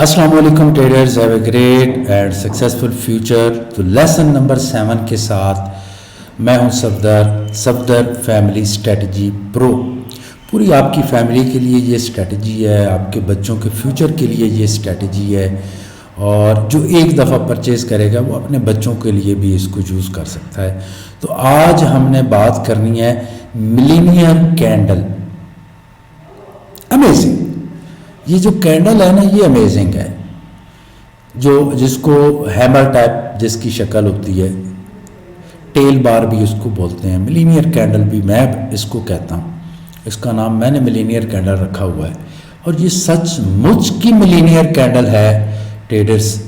अस्सलाम वालेकुम traders, have a great and successful future. तो लेसन नंबर 7 के साथ मैं हूं सफदर फैमिली स्ट्रेटजी प्रो। पूरी आपकी फैमिली के लिए ये स्ट्रेटजी है, आपके बच्चों के फ्यूचर के लिए ये स्ट्रेटजी है, और जो एक दफ़ा परचेज़ करेगा वो अपने बच्चों के लिए भी इसको यूज़ कर सकता है। तो आज हमने बात करनी है मिलीनियर कैंडल। अमेजिंग, ये जो कैंडल है ना, ये अमेजिंग है। जिसको हैमर टाइप जिसकी शक्ल होती है, टेल बार भी उसको बोलते हैं, मिलीनियर कैंडल भी मैं इसको कहता हूँ। इसका नाम मैंने मिलीनियर कैंडल रखा हुआ है, और ये सचमुच की मिलीनियर कैंडल है ट्रेडर्स।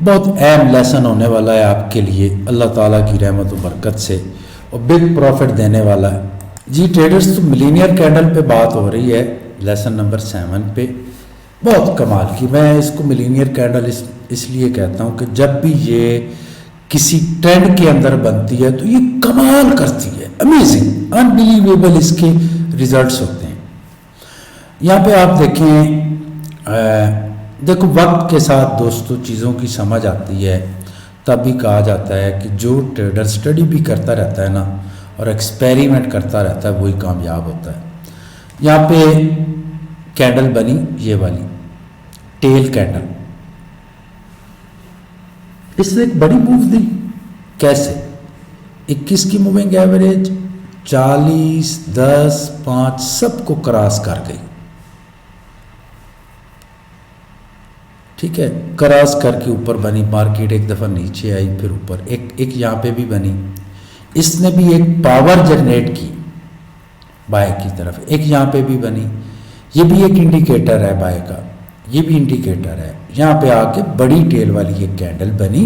बहुत अहम लेसन होने वाला है आपके लिए अल्लाह ताला की रहमत और बरकत से, और बिग प्रॉफिट देने वाला है जी ट्रेडर्स। तो मिलीनियर कैंडल पे बात हो रही है, लेसन नंबर 7 पे। बहुत कमाल की, मैं इसको मिलीनियर कैंडल इसलिए कहता हूँ कि जब भी ये किसी ट्रेंड के अंदर बनती है तो ये कमाल करती है, अमेजिंग, अनबिलीवेबल इसके रिजल्ट्स होते हैं। यहाँ पे आप देखें, देखो वक्त के साथ दोस्तों चीज़ों की समझ आती है। तब भी कहा जाता है कि जो ट्रेडर स्टडी भी करता रहता है ना, और एक्सपेरिमेंट करता रहता है, वही कामयाब होता है। यहाँ पे कैंडल बनी ये वाली टेल कैंडल, इसने एक बड़ी मूव दी। कैसे? 21 की मूविंग एवरेज 40, 10, 5 सबको क्रॉस कर गई। ठीक है, क्रॉस करके ऊपर बनी मार्केट, एक दफ़ा नीचे आई, फिर ऊपर एक यहाँ पे भी बनी। इसने भी एक पावर जनरेट की बाय की तरफ, एक यहाँ पे भी बनी। ये भी एक इंडिकेटर है बाय का, ये भी इंडिकेटर है। यहाँ पे आके बड़ी टेल वाली एक कैंडल बनी,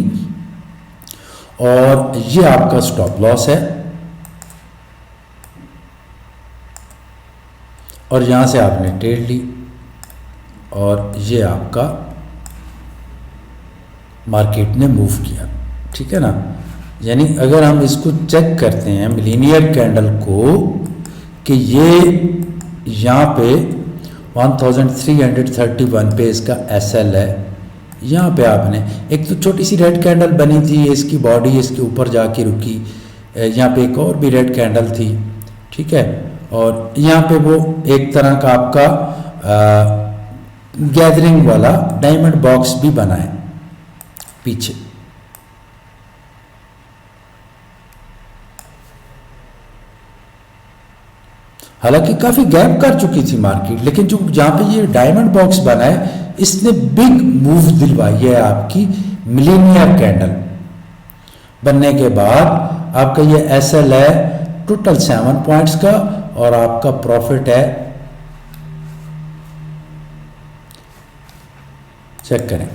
और ये आपका स्टॉप लॉस है, और यहाँ से आपने टेल ली, और ये आपका मार्केट ने मूव किया। ठीक है ना, यानी अगर हम इसको चेक करते हैं मिलीनियर कैंडल को, कि ये यहाँ पे 1331 पे इसका एसएल है। यहाँ पे आपने एक तो छोटी सी रेड कैंडल बनी थी, इसकी बॉडी इसके ऊपर जाके रुकी। यहाँ पे एक और भी रेड कैंडल थी, ठीक है, और यहाँ पे वो एक तरह का आपका गैदरिंग वाला डायमंड बॉक्स भी बना है पीछे। हालांकि काफी गैप कर चुकी थी मार्केट, लेकिन जो जहां पे ये डायमंड बॉक्स बना है, इसने बिग मूव दिलवाई है आपकी मिलीनियर कैंडल बनने के बाद। आपका ये एसएल है टोटल 7 पॉइंट्स का, और आपका प्रॉफिट है, चेक करें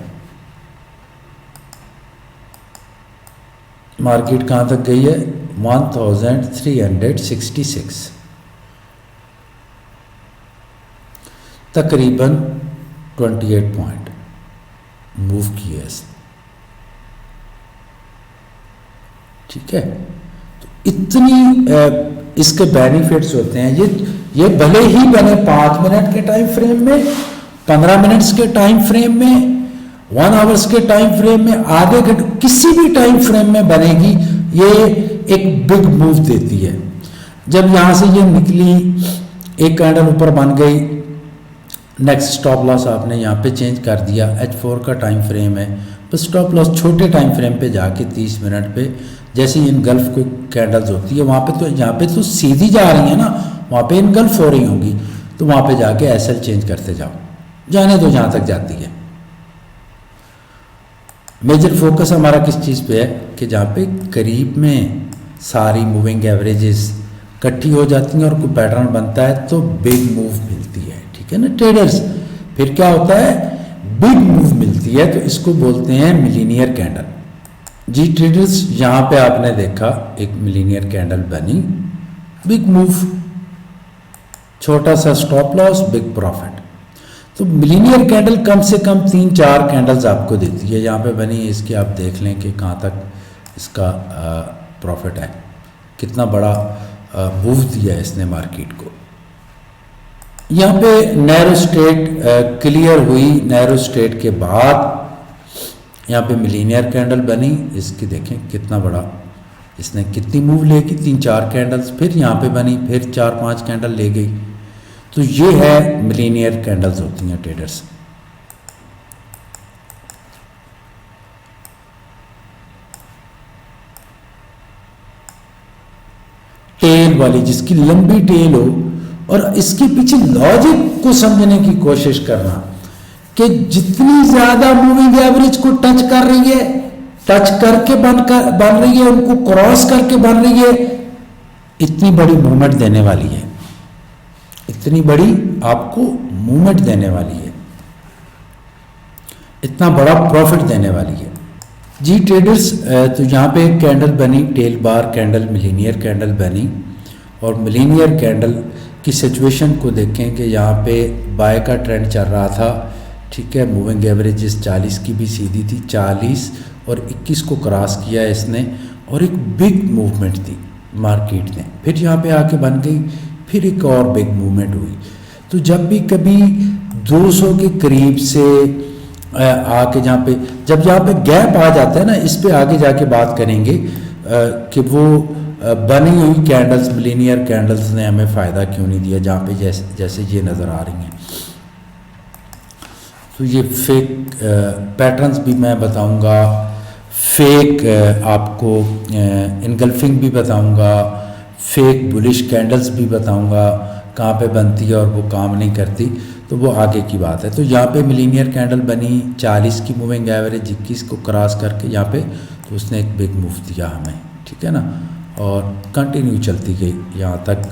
मार्केट कहां तक गई है, 1366, तकरीबन 28 पॉइंट मूव किए इसने। ठीक है, तो इतनी इसके बेनिफिट्स होते हैं। ये भले ही बने 5 मिनट के टाइम फ्रेम में, 15 मिनट्स के टाइम फ्रेम में, 1 आवर्स के टाइम फ्रेम में, आधे घंटे, किसी भी टाइम फ्रेम में बनेगी, ये एक बिग मूव देती है। जब यहां से ये निकली, एक कैंडल ऊपर बन गई, नेक्स्ट स्टॉप लॉस आपने यहाँ पे चेंज कर दिया, H4 का टाइम फ्रेम है, बस स्टॉप लॉस छोटे टाइम फ्रेम पे जाके 30 मिनट पे, जैसे इन गल्फ को कैंडल्स होती है वहाँ पे, तो यहाँ पे तो सीधी जा रही है ना, वहाँ पे इन गल्फ हो रही होंगी, तो वहाँ पे जाके एसएल चेंज करते जाओ, जाने दो जहाँ तक जाती है। मेजर फोकस हमारा किस चीज़ पे है, कि जहाँ पे करीब में सारी मूविंग एवरेजेस इकट्ठी हो जाती हैं और कोई पैटर्न बनता है तो बिग मूव मिलती है। ठीक है ना ट्रेडर्स, फिर क्या होता है, बिग मूव मिलती है, तो इसको बोलते हैं मिलीनियर कैंडल। जी ट्रेडर्स, यहाँ पे आपने देखा एक मिलीनियर कैंडल बनी, बिग मूव, छोटा सा स्टॉप लॉस, बिग प्रॉफिट। तो मिलीनियर कैंडल कम से कम 3-4 कैंडल्स आपको देती है। यहाँ पे बनी है इसकी, आप देख लें कि कहाँ तक इसका प्रॉफिट है, कितना बड़ा मूव दिया है इसने मार्केट को। यहाँ पे नैरो स्ट्रेट क्लियर हुई, नैरो स्ट्रेट के बाद यहाँ पे मिलीनियर कैंडल बनी। इसकी देखें कितना बड़ा, इसने कितनी मूव लेगी, 3-4 कैंडल्स, फिर यहाँ पे बनी, फिर 4-5 कैंडल ले गई। तो ये है मिलीनियर कैंडल्स होती हैं ट्रेडर्स। टेल वाली, जिसकी लंबी टेल हो, और इसके पीछे लॉजिक को समझने की कोशिश करना कि जितनी ज्यादा मूविंग एवरेज को टच कर रही है, टच करके बन रही है, उनको क्रॉस करके बन रही है, इतनी बड़ी मूवमेंट देने वाली है, इतनी बड़ी आपको मूवमेंट देने वाली है, इतना बड़ा प्रॉफिट देने वाली है। जी ट्रेडर्स, तो यहाँ पे एक कैंडल बनी, टेल बार कैंडल, मिलीनियर कैंडल बनी, और मिलीनियर कैंडल की सिचुएशन को देखें कि यहाँ पे बाय का ट्रेंड चल रहा था, ठीक है। मूविंग एवरेज 40 की भी सीधी थी, 40 और 21 को क्रॉस किया इसने, और एक बिग मूवमेंट थी मार्केट ने, फिर यहाँ पे आके बन गई, फिर एक और बिग मूवमेंट हुई। तो जब भी कभी 200 के करीब से आके जब यहाँ पे गैप आ जाता है ना, इस पे आगे जाके बात करेंगे कि वो बनी हुई कैंडल्स, मिलीनियर कैंडल्स ने हमें फ़ायदा क्यों नहीं दिया, जहाँ पे जैसे ये नज़र आ रही हैं। तो ये फेक पैटर्न्स भी मैं बताऊंगा, फेक आपको इनगल्फिंग भी बताऊंगा, फेक बुलिश कैंडल्स भी बताऊंगा, कहाँ पे बनती है और वो काम नहीं करती, तो वो आगे की बात है। तो यहाँ पे मिलीनियर कैंडल बनी, 40 की मूविंग एवरेज 21 को क्रॉस करके यहाँ पे, तो उसने एक बिग मूव दिया हमें, ठीक है ना, और कंटिन्यू चलती गई, यहाँ तक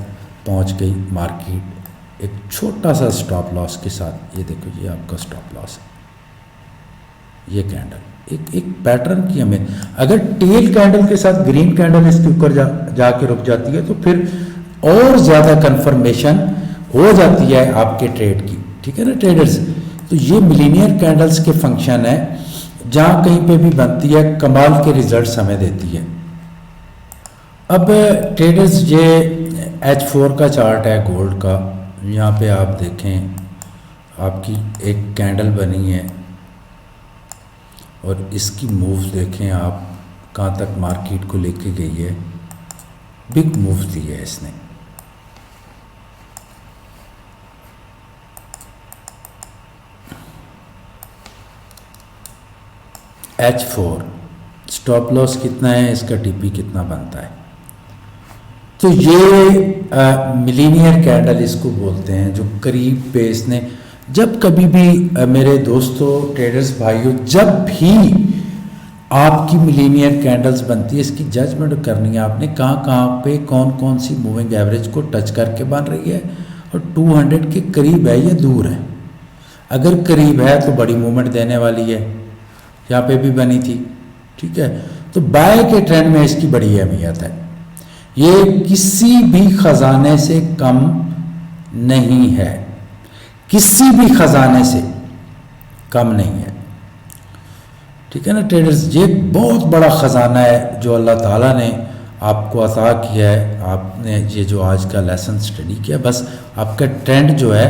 पहुँच गई मार्केट एक छोटा सा स्टॉप लॉस के साथ। ये देखो, ये आपका स्टॉप लॉस है, ये कैंडल एक पैटर्न की हमें, अगर टेल कैंडल के साथ ग्रीन कैंडल इसके ऊपर जाके रुक जाती है, तो फिर और ज़्यादा कंफर्मेशन हो जाती है आपके ट्रेड की, ठीक है ना ट्रेडर्स। तो ये मिलीनियर कैंडल्स के फंक्शन है, जहाँ कहीं पे भी बनती है कमाल के रिजल्ट्स हमें देती है। अब ट्रेडर्स, ये H4 का चार्ट है गोल्ड का, यहाँ पे आप देखें आपकी एक कैंडल बनी है, और इसकी मूव देखें आप, कहाँ तक मार्केट को लेके गई है, बिग मूव दी है इसने। H4 स्टॉप लॉस कितना है इसका, टीपी कितना बनता है। तो ये मिलीनियर कैंडल इसको बोलते हैं, जो करीब पे इसने, जब कभी भी मेरे दोस्तों ट्रेडर्स भाइयों, जब भी आपकी मिलीनियर कैंडल्स बनती है, इसकी जजमेंट करनी है आपने, कहाँ कहाँ पे कौन कौन सी मूविंग एवरेज को टच करके बन रही है, और 200 के करीब है या दूर है। अगर करीब है तो बड़ी मूवमेंट देने वाली है, यहाँ पे भी बनी थी, ठीक है। तो बाय के ट्रेंड में इसकी बड़ी अहमियत है, ये किसी भी खजाने से कम नहीं है, किसी भी खजाने से कम नहीं है, ठीक है ना ट्रेडर्स। ये बहुत बड़ा ख़जाना है जो अल्लाह ताला ने आपको अता किया है। आपने ये जो आज का लेसन स्टडी किया, बस आपका ट्रेंड जो है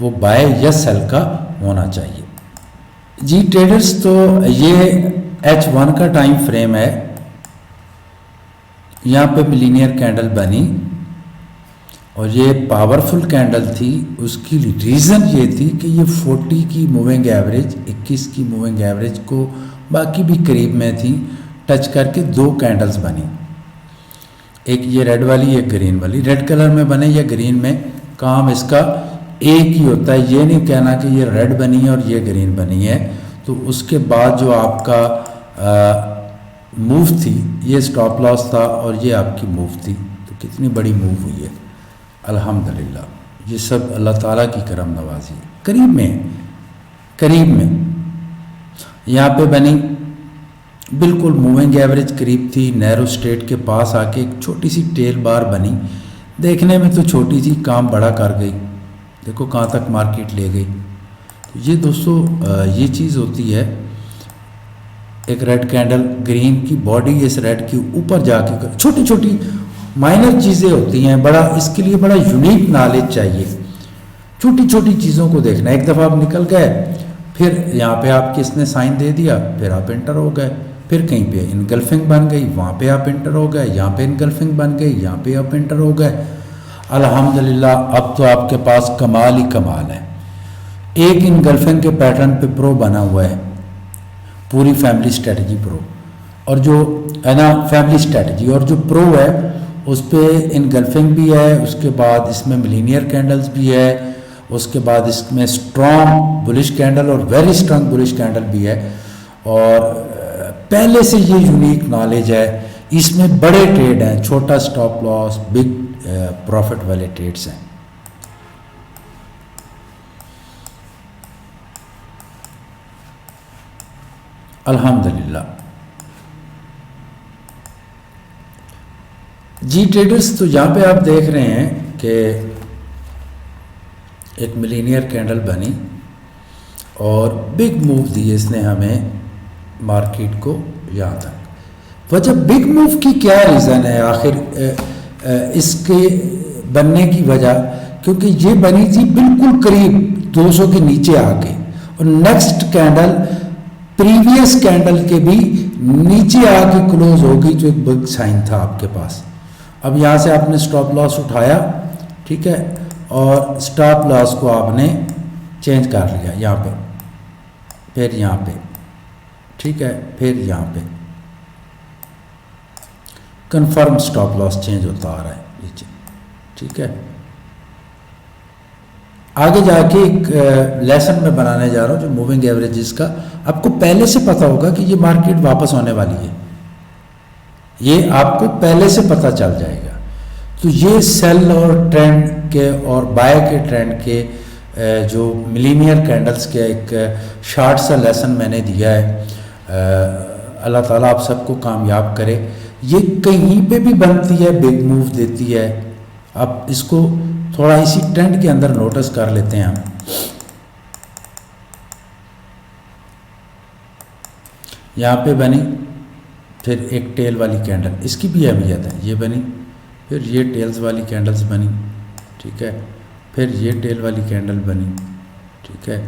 वो बाय या सेल का होना चाहिए। जी ट्रेडर्स, तो ये H1 का टाइम फ्रेम है, यहाँ पे मिलीनियर कैंडल बनी, और ये पावरफुल कैंडल थी। उसकी रीज़न ये थी कि ये 40 की मूविंग एवरेज, 21 की मूविंग एवरेज को बाकी भी करीब में थी, टच करके 2 कैंडल्स बनी, एक ये रेड वाली, एक ग्रीन वाली। रेड कलर में बने या ग्रीन में, काम इसका एक ही होता है, ये नहीं कहना कि ये रेड बनी है और ये ग्रीन बनी है। तो उसके बाद जो आपका मूव थी, ये स्टॉप लॉस था और ये आपकी मूव थी, तो कितनी बड़ी मूव हुई है, अल्हम्दुलिल्लाह। ये सब अल्लाह ताला की करम नवाजी है। करीब में यहाँ पे बनी, बिल्कुल मूविंग एवरेज करीब थी, नैरो स्ट्रेट के पास आके एक छोटी सी टेल बार बनी, देखने में तो छोटी सी, काम बड़ा कर गई, देखो कहाँ तक मार्केट ले गई। तो ये दोस्तों ये चीज़ होती है, एक रेड कैंडल, ग्रीन की बॉडी इस रेड के ऊपर जाके, छोटी छोटी माइनर चीज़ें होती हैं, बड़ा इसके लिए बड़ा यूनिक नॉलेज चाहिए। छोटी छोटी चीज़ों को देखना। एक दफ़ा आप निकल गए, फिर यहाँ पे आपके इसने साइन दे दिया, फिर आप इंटर हो गए, फिर कहीं पे इनगल्फिंग बन गई, वहाँ पे आप इंटर हो गए, यहाँ पे इनगल्फिंग बन गई, यहाँ पे आप इंटर हो गए। अल्हम्दुलिल्लाह अब तो आपके पास कमाल ही कमाल है। एक इनगल्फिंग के पैटर्न पे प्रो बना हुआ है, पूरी फैमिली स्ट्रेटजी प्रो, और जो है ना फैमिली स्ट्रेटजी, और जो प्रो है उस पर इनगल्फिंग भी है, उसके बाद इसमें मिलीनियर कैंडल्स भी है, उसके बाद इसमें स्ट्रॉन्ग बुलिश कैंडल और वेरी स्ट्रॉन्ग बुलिश कैंडल भी है। और पहले से ये यूनिक नॉलेज है, इसमें बड़े ट्रेड हैं, छोटा स्टॉप लॉस, बिग प्रॉफिट वाले ट्रेड्स हैं। अल्हम्दुलिल्लाह जी ट्रेडर्स, तो यहाँ पे आप देख रहे हैं कि एक मिलीनियर कैंडल बनी और बिग मूव दिए इसने हमें मार्केट को यहाँ तक। वजह बिग मूव की क्या रीज़न है आखिर इसके बनने की वजह, क्योंकि ये बनी थी बिल्कुल करीब 200 के नीचे आके, और नेक्स्ट कैंडल प्रीवियस कैंडल के भी नीचे आके क्लोज होगी, तो एक बिग साइन था आपके पास। अब यहाँ से आपने स्टॉप लॉस उठाया, ठीक है, और स्टॉप लॉस को आपने चेंज कर लिया यहाँ पे, फिर यहाँ पे, ठीक है, फिर यहाँ पे कंफर्म स्टॉप लॉस चेंज होता आ रहा है नीचे, ठीक है। आगे जाके एक लेसन में बनाने जा रहा हूँ जो मूविंग एवरेजेस का। आपको पहले से पता होगा कि ये मार्केट वापस होने वाली है, ये आपको पहले से पता चल जाएगा। तो ये सेल और ट्रेंड के और बाय के ट्रेंड के जो मिलीनियर कैंडल्स के एक शॉर्ट सा लेसन मैंने दिया है। अल्लाह ताला आप सबको कामयाब करे। ये कहीं पे भी बनती है, बिग मूव देती है। अब इसको थोड़ा इसी ट्रेंड के अंदर नोटिस कर लेते हैं हम। यहाँ पे बनी, फिर एक टेल वाली कैंडल, इसकी भी अहमियत है, ये बनी, फिर ये टेल्स वाली कैंडल्स बनी, ठीक है, फिर ये टेल वाली कैंडल बनी, ठीक है,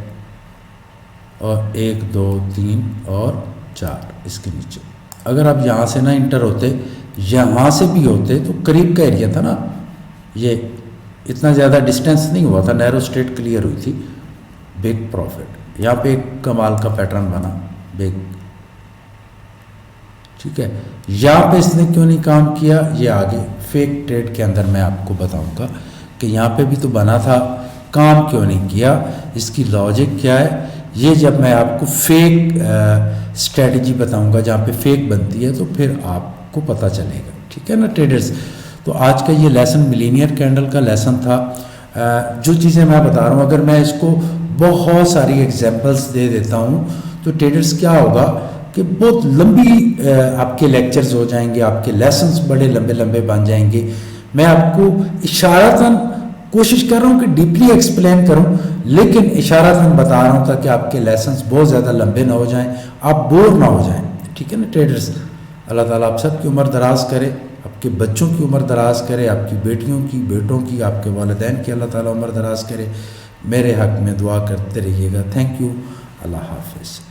और 1 2 3 और 4 इसके नीचे। अगर आप यहाँ से ना इंटर होते, यहाँ से भी होते तो करीब का एरिया था ना, ये इतना ज़्यादा डिस्टेंस नहीं हुआ था, नैरो स्ट्रेट क्लियर हुई थी, बिग प्रॉफिट। यहाँ पे एक कमाल का पैटर्न बना बिग, ठीक है। यहाँ पे इसने क्यों नहीं काम किया, ये आगे फेक ट्रेड के अंदर मैं आपको बताऊंगा कि यहाँ पे भी तो बना था, काम क्यों नहीं किया, इसकी लॉजिक क्या है। ये जब मैं आपको फेक स्ट्रेटजी बताऊंगा जहाँ पे फेक बनती है, तो फिर आपको पता चलेगा, ठीक है ना ट्रेडर्स। तो आज का ये लेसन मिलीनियर कैंडल का लेसन था। जो चीज़ें मैं बता रहा हूँ, अगर मैं इसको बहुत सारी एग्जांपल्स दे देता हूँ तो ट्रेडर्स क्या होगा कि बहुत लंबी आपके लेक्चर्स हो जाएंगे, आपके लेसन्स बड़े लंबे लंबे बन जाएंगे। मैं आपको इशारतन कोशिश कर रहा हूँ कि डीपली एक्सप्लेन करूँ, लेकिन इशारतन बता रहा हूँ ताकि आपके लेसन्स बहुत ज़्यादा लंबे ना हो जाएं, आप बोर ना हो जाएं, ठीक है ना ट्रेडर्स। अल्लाह ताला आप सबकी उम्र दराज करे, आपके बच्चों की उम्र दराज करे, आपकी बेटियों की, बेटों की, आपके वालिदैन की अल्लाह ताला उम्र दराज करे। मेरे हक़ में दुआ करते रहिएगा। Thank you. अल्लाह हाफ़िज़।